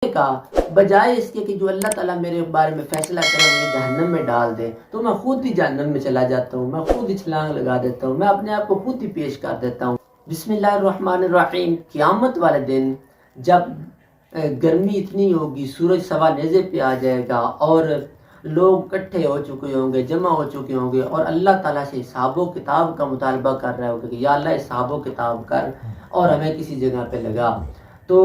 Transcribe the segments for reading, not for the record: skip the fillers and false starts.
کہا بجائے اس کے کہ جو اللہ تعالیٰ میرے بارے میں فیصلہ کرے مجھے جہنم میں ڈال دے تو میں خود ہی جہنم میں چلا جاتا ہوں، میں خود ہی چھلانگ لگا دیتا ہوں، میں اپنے آپ کو خود ہی پیش کر دیتا ہوں۔ بسم اللہ الرحمن الرحیم۔ قیامت والے دن جب گرمی اتنی ہوگی، سورج سوا نیزے پہ آ جائے گا اور لوگ اکٹھے ہو چکے ہوں گے، جمع ہو چکے ہوں گے، اور اللہ تعالیٰ سے حساب و کتاب کا مطالبہ کر رہا ہوگا کہ یا اللہ حساب و کتاب کر اور ہمیں کسی جگہ پہ لگا، تو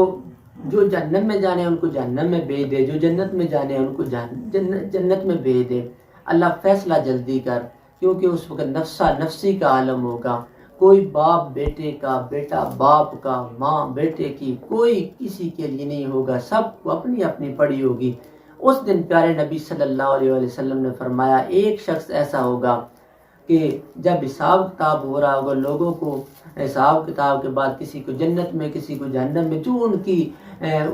جو جہنم میں جانے ان کو جہنم میں بھیج دے، جو جنت میں جانے ان کو جنت میں بھیج دے۔ اللہ فیصلہ جلدی کر، کیونکہ اس وقت نفسا نفسی کا عالم ہوگا۔ کوئی باپ بیٹے کا، بیٹا باپ کا، ماں بیٹے کی، کوئی کسی کے لیے نہیں ہوگا، سب کو اپنی اپنی پڑی ہوگی۔ اس دن پیارے نبی صلی اللہ علیہ وسلم نے فرمایا ایک شخص ایسا ہوگا کہ جب حساب کتاب ہو رہا ہوگا، لوگوں کو حساب کتاب کے بعد کسی کو جنت میں کسی کو جہنم میں، جو ان کی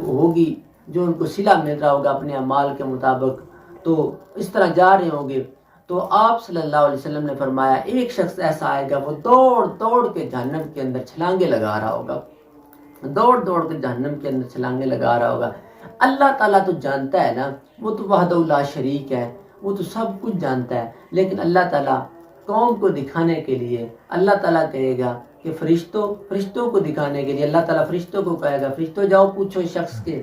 ہوگی، جو ان کو صلہ مل رہا ہوگا اپنے اعمال کے مطابق، تو اس طرح جا رہے ہوں گے۔ تو آپ صلی اللہ علیہ وسلم نے فرمایا ایک شخص ایسا آئے گا وہ دوڑ دوڑ کے جہنم کے اندر چھلانگے لگا رہا ہوگا، دوڑ دوڑ کے جہنم کے اندر چھلانگے لگا رہا ہوگا۔ اللہ تعالیٰ تو جانتا ہے نا، وہ تو وحدہ لا شریک ہے، وہ تو سب کچھ جانتا ہے، لیکن اللہ تعالیٰ قوم کو دکھانے کے لیے اللہ تعالیٰ کہے گا کہ فرشتوں کو دکھانے کے لیے اللہ تعالیٰ فرشتوں کو کہے گا فرشتوں جاؤ پوچھو اس شخص کے،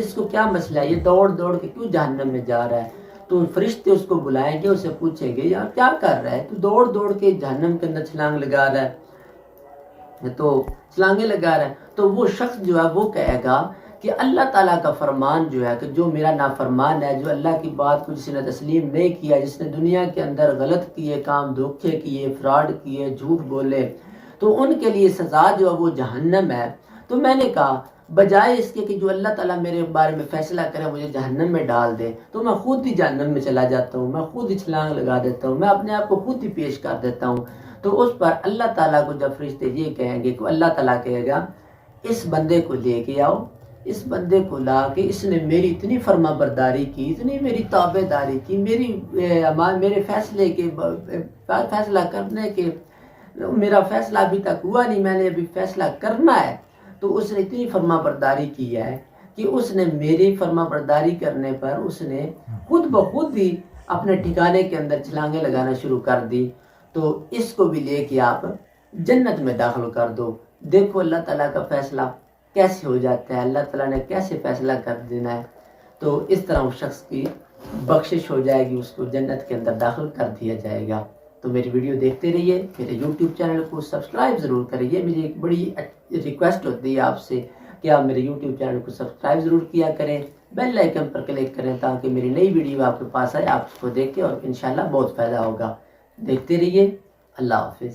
اس کو کیا مسئلہ ہے، یہ دوڑ دوڑ کے کیوں جہنم میں جا رہا ہے۔ تو فرشتے اس کو بلائیں گے، اسے پوچھیں گے یار کیا کر رہا ہے تو دوڑ دوڑ کے جہنم کے اندر چھلانگ لگا رہا ہے، تو چھلانگیں لگا رہا ہے، تو وہ شخص جو ہے وہ کہے گا کہ اللہ تعالیٰ کا فرمان جو ہے کہ جو میرا نافرمان ہے، جو اللہ کی بات کو جس نے تسلیم نہیں کیا، جس نے دنیا کے اندر غلط کیے کام، دھوکے کیے، فراڈ کیے، جھوٹ بولے، تو ان کے لیے سزا جو ہے وہ جہنم ہے۔ تو میں نے کہا بجائے اس کے کہ جو اللہ تعالیٰ میرے بارے میں فیصلہ کرے مجھے جہنم میں ڈال دے تو میں خود ہی جہنم میں چلا جاتا ہوں، میں خود ہی چھلانگ لگا دیتا ہوں، میں اپنے آپ کو خود ہی پیش کر دیتا ہوں۔ تو اس پر اللہ تعالیٰ کو جب فرشتے یہ کہیں گے کہ اللہ تعالیٰ کہے گا اس بندے کو لے کے آؤ، اس بندے کو لا کے اس نے میری اتنی فرما برداری کی، اتنی میری تابع داری کی، میرے فیصلہ کرنے کے، میرا فیصلہ ابھی تک ہوا نہیں، میں نے ابھی فیصلہ کرنا ہے، تو اس نے اتنی فرما برداری کی ہے کہ اس نے میری فرما برداری کرنے پر اس نے خود بخود ہی اپنے ٹھکانے کے اندر چھلانگیں لگانا شروع کر دی۔ تو اس کو بھی لے کے آپ جنت میں داخل کر دو۔ دیکھو اللہ تعالیٰ کا فیصلہ کیسے ہو جاتا ہے، اللہ تعالیٰ نے کیسے فیصلہ کر دینا ہے۔ تو اس طرح اس شخص کی بخشش ہو جائے گی، اس کو جنت کے اندر داخل کر دیا جائے گا۔ تو میری ویڈیو دیکھتے رہیے، میرے یوٹیوب چینل کو سبسکرائب ضرور کریے۔ میری ایک بڑی ریکویسٹ ہوتی ہے آپ سے کہ آپ میرے یوٹیوب چینل کو سبسکرائب ضرور کیا کریں، بیل آئیکن پر کلک کریں تاکہ میری نئی ویڈیو آپ کے پاس آئے، آپ اس کو دیکھیں اور انشاءاللہ بہت فائدہ ہوگا۔ دیکھتے رہیے۔ اللہ حافظ۔